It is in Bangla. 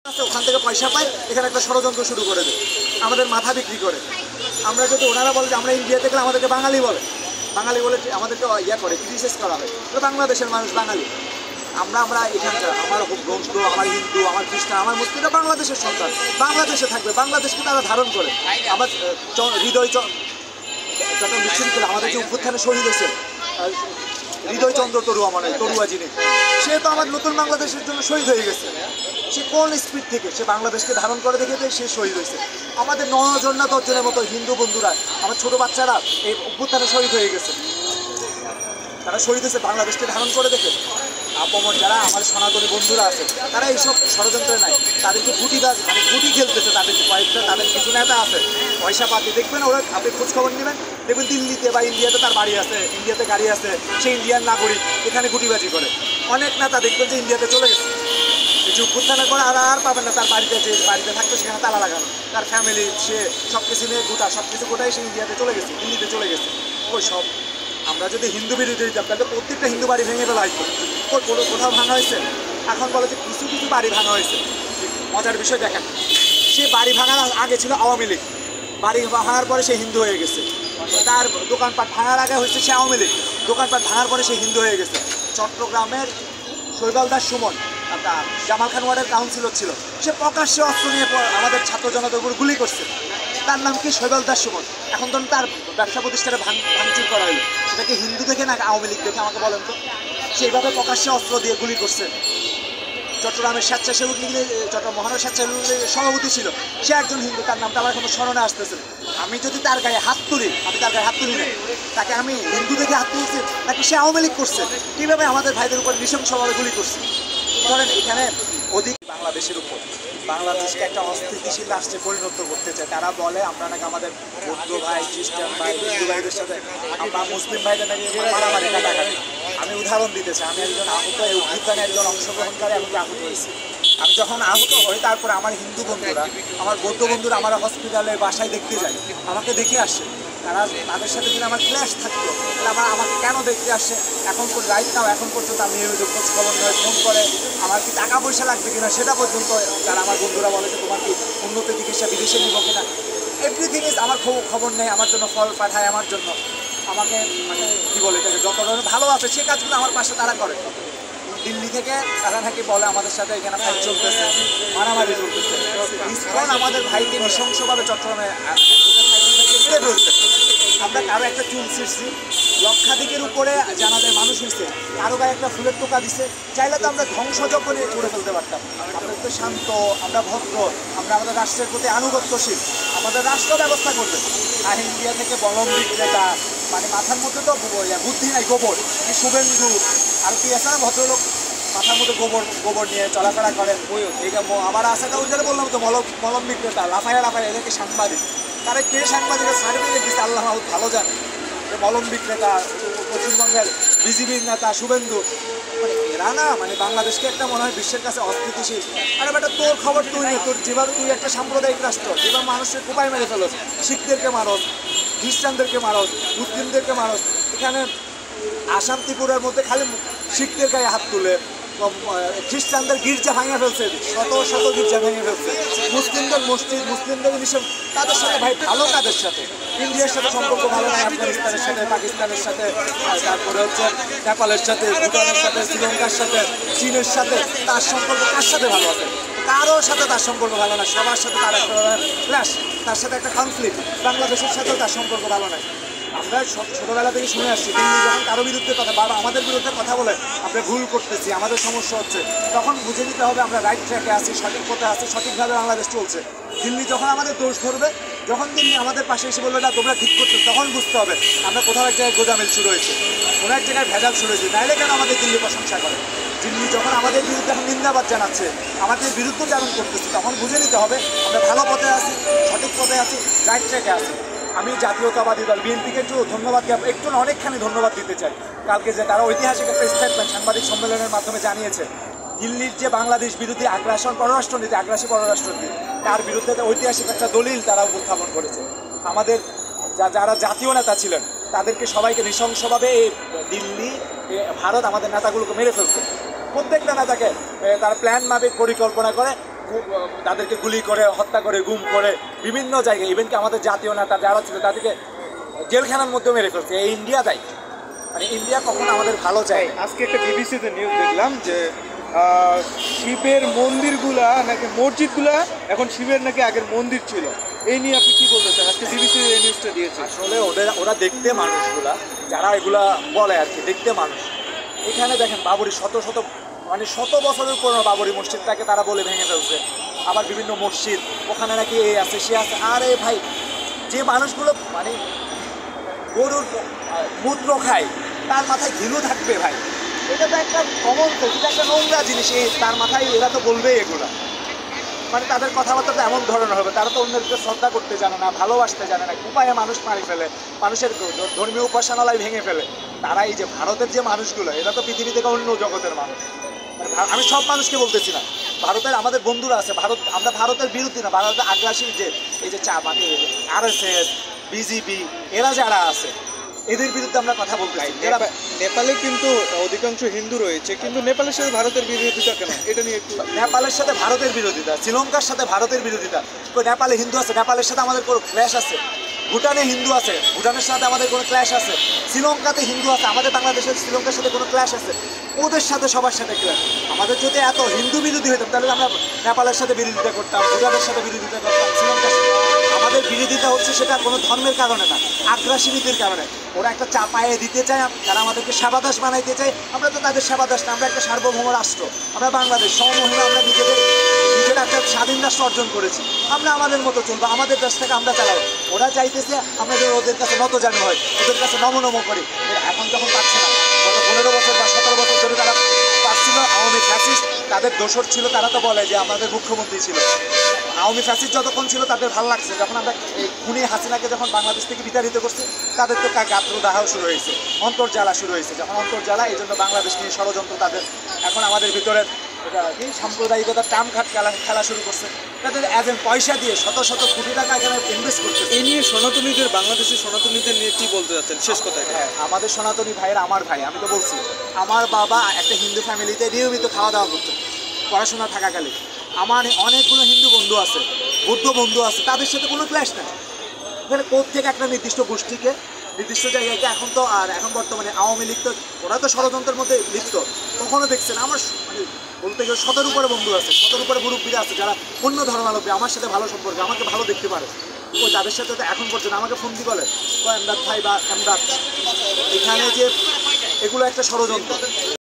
ওখান থেকে পয়সা পায়, এখানে একটা ষড়যন্ত্র শুরু করে দেয়, আমাদের মাথা বিক্রি করে। আমরা যদি ওনারা বলে যে আমরা ইন্ডিয়াতে গেলে আমাদেরকে বাঙালি বলে, বাঙালি বলে আমাদেরকে করে ক্রিটিসাইজ করা হয়, তো বাংলাদেশের মানুষ বাঙালি। আমরা এখানকার, আমার বংশ, আমার হিন্দু, আমার খ্রিস্টান, আমার মুসলিমরা বাংলাদেশের সন্তান, বাংলাদেশে থাকবে, বাংলাদেশকে তারা ধারণ করে। আবার হৃদয় যখন বিশ্ববিদ্যালয় আমাদের যে অভ্যুত্থানে শহীদ হয়েছে হৃদয়চন্দ্র তরুয়া, মানে তরুয়া যিনি, সে তো আমার নতুন বাংলাদেশের জন্য শহীদ হয়ে গেছে। সে কোন স্পিড থেকে সে বাংলাদেশকে ধারণ করে দেখেছে, সে শহীদ হয়েছে। আমাদের 9 জন না 10 জনের মতো হিন্দু বন্ধুরা, আমার ছোট বাচ্চারা এই অভ্যুত্থানে শহীদ হয়ে গেছে। তারা শহীদ হয়েছে বাংলাদেশকে ধারণ করে দেখে। আপমর যারা আমার সনাতনী বন্ধুরা আছে, তারা এইসব ষড়যন্ত্রে নাই, তাদেরকে গুটি খেলতেছে। তাদেরকে কয়েকটা, তাদের কিছু নেতা আছে পয়সা পাতি, দেখবেন ওরা, আপনি খোঁজখবর নেবেন, দেখবেন দিল্লিতে বা ইন্ডিয়াতে তার বাড়ি আছে, ইন্ডিয়াতে গাড়ি আছে, সে ইন্ডিয়ান নাগরিক, এখানে গুটিবাজি করে। অনেক নেতা দেখবেন যে ইন্ডিয়াতে চলে গেছে, কিছু অভ্যুত্থানের পরে আর পাবেন না তার বাড়িতে, যে বাড়িতে থাকতো সেখানে তালা লাগানো, তার ফ্যামিলি, সে সব কিছু নিয়ে সব কিছু গোটাই সে ইন্ডিয়াতে চলে গেছে, দিল্লিতে চলে গেছে। ওই সব আমরা যদি হিন্দু বিরোধী দিতাম তাহলে প্রত্যেকটা হিন্দু বাড়ি ভেঙে ফেলা হয়তো। কোথাও ভাঙা হয়েছে? এখন বলে যে কিছু কিছু বাড়ি ভাঙা হয়েছে। মজার বিষয় দেখেন, সে বাড়ি ভাঙার আগে ছিল আওয়ামী লীগ, বাড়ি ভাঙার পরে সে হিন্দু হয়ে গেছে। তার দোকানপাট ভাঙার আগে হয়েছে সে আওয়ামী লীগ, দোকানপাট ভাঙার পরে সে হিন্দু হয়ে গেছে। চট্টগ্রামের শৈবাল দাস সুমন, জামাল খান ওয়ার্ডের কাউন্সিলর ছিল, সে প্রকাশ্যে অস্ত্র নিয়ে আমাদের ছাত্র জনতার উপর গুলি করছে। তার নাম কি? শৈবাল দাস সুমন। এখন ধরুন তার ব্যবসা প্রতিষ্ঠানে ভাঙচুর করা হলো, সেটা কি হিন্দু দেখে না আওয়ামী লীগ দেখে? আমাকে বলেন তো। সেইভাবে প্রকাশ্যে অস্ত্র দিয়ে গুলি করছে। চট্টগ্রামের স্বেচ্ছাসেবক লীগের, চট্টগ্রাম মহানগর স্বেচ্ছাসেবক লীগের সভাপতি ছিল, সে একজন হিন্দু, তার নামটা আমার কোনো স্মরণে আসতেছে। আমি যদি তার গায়ে হাত তুলি, আমি তার গায়ে হাত তুলি না, তাকে আমি হিন্দু দেখে হাত তুলছি নাকি সে আওয়ামী লীগ করছে? কীভাবে আমাদের ভাইদের উপর নৃশংসভাবে গুলি করছে? ধরেন এখানে অধিক বাংলাদেশের উপর, বাংলাদেশকে একটা অস্থিতিশীল রাষ্ট্রে পরিণত করতে চায়। তারা বলে আমরা নাকি আমাদের বৌদ্ধ ভাই, খ্রিস্টান ভাই, হিন্দু ভাইদের সাথে, আমরা মুসলিম ভাইদের নাকি মারামারি কাটাকাটি। আমি উদাহরণ দিতে চাই, আমি একজন আহত, এই অভ্যুত্থানে একজন অংশগ্রহণকারী, আমি আহত হয়েছি। আমি যখন আহত হই, তারপরে আমার হিন্দু বন্ধুরা, আমার বৌদ্ধ বন্ধুরা আমার হসপিটালে বাসায় দেখতে যায়, আমাকে দেখে আসে। তাদের সাথে যদি আমার ক্ল্যাশ থাকতো তাহলে আমাকে কেন দেখতে আসে? এখন রাইট নাও, এখন পর্যন্ত আমি নিয়মিত খোঁজ খবর নয়, ফোন করে আমার কি টাকা পয়সা লাগবে কিনা সেটা পর্যন্ত, যারা আমার বন্ধুরা বলে যে তোমার কি উন্নত চিকিৎসা বিদেশে নিব কিনা, এভরিথিং ইজ আমার খবর নেই, আমার জন্য ফল পাঠায়, আমার জন্য আমাকে মানে কী বলে এটাকে, যত ধরনের ভালো আছে সে কাজগুলো আমার পাশে তারা করে। দিল্লি থেকে তারা নাকি বলে আমাদের সাথে এখানে ফাইট চলতেছে, মারামারি চলতেছে। ইসকন আমাদের ভাইকে নৃশংসভাবে চট্টগ্রামে মেরে ফেলছে। আমরা কারো একটা চুল ছিঁড়ছি, লক্ষাধিকের উপরে জানাদের মানুষ হয়েছে, কারো গায়ে একটা ফুলের টোকা দিছে, চাইলে তো আমরা ধ্বংসযজ্ঞ করে ফেলতে পারতাম। আমরা তো শান্ত, আমরা ভদ্র, আমরা আমাদের রাষ্ট্রের প্রতি আনুগত্যশীল, আমাদের রাষ্ট্র ব্যবস্থা করবে। আর ইন্ডিয়া থেকে বলম বিক্রেতা, মানে মাথার মধ্যে তো বুদ্ধি নাই, গোবর, কি শুভেন্দু আর কি আছে না ভদ্রলোক, মাথার মধ্যে গোবর নিয়ে চলাফেরা করেন। এইটা আমার আশাটা ওই জন্য বললাম তো, মলম বিক্রেতা, লাফায়া এদেরকে সাংবাদিক, তারা কে সাংবাদিকের সার্টিফিকেট দিচ্ছে আল্লাহ ভালো জানে। মলম বিক্রেতা, পশ্চিমবঙ্গের বিজেপির নেতা শুভেন্দু, মানে এরা না, মানে বাংলাদেশকে একটা মনে হয় বিশ্বের কাছে অস্থিতিশীল। আরে বেটা, তোর খবর তুই নেই, তোর যেভাবে তুই একটা সাম্প্রদায়িক রাষ্ট্র, যেভাবে মানুষের কোপায় মেরে ফেলোস, শিখদেরকে মারস, খ্রিস্টানদেরকে মারস, মুসলিমদেরকে মারস। এখানে আসাম ত্রিপুরার মধ্যে খালি শিখদের গায়ে হাত তুলে, খ্রিস্টানদের গির্জা ভেঙে ফেলছে, শত শত গির্জা ভেঙে ফেলছে, মুসলিমদের মসজিদ, মুসলিমদের মিশন। তাদের সাথে ভাই ভালো, কাদের সাথে? ইন্ডিয়ার সাথে সম্পর্ক ভালো নয়, আফগানিস্তানের সাথে, পাকিস্তানের সাথে, তারপরে হচ্ছে নেপালের সাথে, ভুটানের সাথে, শ্রীলঙ্কার সাথে, চীনের সাথে। তার সম্পর্ক কার সাথে ভালো আছে? কারোর সাথে তার সম্পর্ক ভালো না, সবার সাথে তার একটা ক্লাশ, তার সাথে একটা কনফ্লিক্ট। বাংলাদেশের সাথেও তার সম্পর্ক ভালো নয়। আমরা ছোটোবেলা থেকে শুনে আসছি, দিল্লি যখন কারো বিরুদ্ধে কথা বা আমাদের বিরুদ্ধে কথা বলে আমরা ভুল করতেছি, আমাদের সমস্যা হচ্ছে, তখন বুঝে নিতে হবে আমরা রাইট ট্র্যাকে আছি, সঠিক পথে আছি, সঠিকভাবে বাংলাদেশ চলছে। দিল্লি যখন আমাদের দোষ ধরবে, যখন দিল্লি আমাদের পাশে এসে বলবে না তোমরা ঠিক করছো, তখন বুঝতে হবে আমরা কোথাও এক জায়গায় গোজামিল শুরু হয়েছে, কোনো এক জায়গায় ভেজাল শুরু হয়েছে। নাইলে কেন আমাদের দিল্লি প্রশংসা করে? দিল্লি যখন আমাদের বিরুদ্ধে এখন নিন্দাবাদ জানাচ্ছে, আমাদের বিরুদ্ধে জারণ করতেছে, তখন বুঝে নিতে হবে আমরা ভালো পথে আছি, সঠিক পথে আছি, রাইট ট্র্যাকে আছি। আমি জাতীয়তাবাদী দল বিএনপিকে একটু অনেকখানি ধন্যবাদ দিতে চাই। কালকে যে তারা ঐতিহাসিক একটা স্টেটমেন্ট সাংবাদিক সম্মেলনের মাধ্যমে জানিয়েছে, দিল্লির যে বাংলাদেশ বিরোধী পররাষ্ট্রনীতি, আগ্রাসী পররাষ্ট্রনীতি, তার বিরুদ্ধে ঐতিহাসিক একটা দলিল তারা উপস্থাপন করেছে। আমাদের যারা জাতীয় নেতা ছিলেন তাদেরকে সবাইকে নৃশংসভাবে এই দিল্লি, ভারত আমাদের নেতাগুলোকে মেরে ফেলছে। প্রত্যেকটা নেতাকে তারা প্ল্যান মাফিক পরিকল্পনা করে তাদেরকে গুলি করে, হত্যা করে, গুম করে বিভিন্ন জায়গায়, ইভেন কি আমাদের জাতীয় নেতা যারা ছিল তাদেরকে জেলখানার মধ্যে মেরে ফেলছে। এই ইন্ডিয়া দায়ী, মানে ইন্ডিয়া কখনো আমাদের ভালো চায়। আজকে একটা বিবিসিতে নিউজ দেখলাম যে শিবের মন্দিরগুলা নাকি মসজিদগুলা এখন শিবের নাকি আগের মন্দির ছিল। এই নিয়ে আপনি কি বলতে চান? আজকে বিবিসি এই নিউজটা দিয়েছে। আসলে ওরা দেখতে মানুষগুলা যারা এগুলা বলে আর কি, দেখতে মানুষ। এখানে দেখেন বাবরি শত বছরের পুরনো বাবরি মসজিদটাকে তারা বলে ভেঙে ফেলছে। আবার বিভিন্ন মসজিদ ওখানে নাকি এই আছে সে আছে। আরে ভাই, যে মানুষগুলো মানে গরুর মূত্র খায় তার মাথায় ঘিলু থাকবে ভাই, এটা তো একটা কমন সেন্স, এটা একটা নোংরা জিনিস। তার মাথায় এরা তো বলবেই এগুলা, মানে তাদের কথাবার্তা তো এমন ধরনের হবে। তারা তো অন্যদেরকে শ্রদ্ধা করতে জানে না, ভালোবাসতে জানে না, উপায়ে মানুষ মারি ফেলে, মানুষের ধর্মীয় উপাসনালয় ভেঙে ফেলে। তারা এই যে ভারতের যে মানুষগুলো, এরা তো পৃথিবী থেকে অন্য জগতের মানুষ। মানে আমি সব মানুষকে বলতেছি না, ভারতের আমাদের বন্ধুরা আছে, আমরা ভারতের বিরোধী না, ভারতের আগ্রাসী যে এই যে মানে RSS, BJP এরা যারা আছে এদের বিরুদ্ধে আমরা কথা বলতে চাই। নেপালে কিন্তু অধিকাংশ হিন্দু রয়েছে, কিন্তু নেপালের সাথে ভারতের বিরোধিতা কেন? এটা নিয়ে একটু। নেপালের সাথে ভারতের বিরোধিতা, শ্রীলঙ্কার সাথে ভারতের বিরোধিতা। নেপালে হিন্দু আছে, নেপালের সাথে আমাদের কোনো ক্ল্যাশ আছে। ভুটানে হিন্দু আছে, ভুটানের সাথে আমাদের কোনো ক্ল্যাশ আছে। শ্রীলঙ্কাতে হিন্দু আছে, আমাদের বাংলাদেশের শ্রীলঙ্কার সাথে কোনো ক্ল্যাশ আছে। ওদের সাথে সবার সাথে ক্ল্যাশ। আমাদের যদি এত হিন্দু বিরোধী হইতাম তাহলে আমরা নেপালের সাথে বিরোধিতা করতাম, ভুটানের সাথে বিরোধিতা করতাম, শ্রীলঙ্কার সাথে। আমাদের বিরোধিতা হচ্ছে সেটা কোনো ধর্মের কারণে না, আগ্রাসী নীতির কারণে। ওরা একটা চাপায়ে দিতে চায়, তারা আমাদেরকে সেবাদাস বানাইতে চায়। আমরা তো তাদের সেবাদাস না, আমরা একটা সার্বভৌম রাষ্ট্র, আমরা বাংলাদেশ সমমহিমা, আমরা নিজেরা একটা স্বাধীন রাষ্ট্র অর্জন করেছি। আমরা আমাদের মতো চলবো, আমাদের দেশটাকে আমরা চালাবো। ওরা চাইতেছে আমরা যে ওদের কাছে নতজানু হয়, ওদের কাছে নম করি। এখন যখন পাচ্ছে না, গত 15 বছর বা 17 বছর ধরে তারা পাচ্ছিল। আওয়ামী ফ্যাসিস্ট তাদের দোসর ছিল, তারা তো বলে যে আমাদের মুখ্যমন্ত্রী ছিল। আওয়ামী ফ্যাসিস্ট যতক্ষণ ছিল তাদের ভালো লাগছে, যখন আমরা এই খুনি হাসিনাকে যখন বাংলাদেশ থেকে বিতাড়িত করছি, তাদের তো গাত্রদাহ শুরু হয়েছে, অন্তর্জ্বালা শুরু হয়েছে। যখন অন্তর্জ্বালা, এই জন্য বাংলাদেশ নিয়ে ষড়যন্ত্র তাদের। এখন আমাদের ভিতরে কি সাম্প্রদায়িকতার টামঘাট খেলা শুরু করছে। তাদের এজেন্ট পয়সা দিয়ে শত শত কোটি টাকা এখানে ইনভেস্ট করছে। এই নিয়ে সনাতনীদের, বাংলাদেশের সনাতনীদের নিয়ে কি বলতে যাচ্ছেন শেষ কথায়? হ্যাঁ, আমাদের সনাতনী ভাইয়ের আমার ভাই, আমি তো বলছি আমার বাবা একটা হিন্দু ফ্যামিলিতে নিয়মিত খাওয়া দাওয়া করতো পড়াশোনা থাকাকালে। আমার অনেকগুলো হিন্দু বন্ধু আছে, বৌদ্ধ বন্ধু আছে, তাদের সাথে কোনো ক্ল্যাশ নেই। এখানে প্রত্যেক একটা নির্দিষ্ট গোষ্ঠীকে, নির্দিষ্ট জায়গাকে এখন তো, আর এখন বর্তমানে আওয়ামী লীগ তো ওরা তো ষড়যন্ত্রের মধ্যে লিপ্ত। কখনো দেখছেন আমার মানে বলতে গেলে 100-এর উপরে বন্ধু আছে, 100-এর উপরে মুরব্বীরা আছে যারা অন্য ধর্মাবলম্বী, আমার সাথে ভালো সম্পর্ক, আমাকে ভালো দেখতে পারে। ওই তাদের সাথে তো এখন পর্যন্ত আমাকে ফোন দিয়ে বলে এমদাদ ভাই বা এমদাদ, এখানে যে এগুলো একটা ষড়যন্ত্র।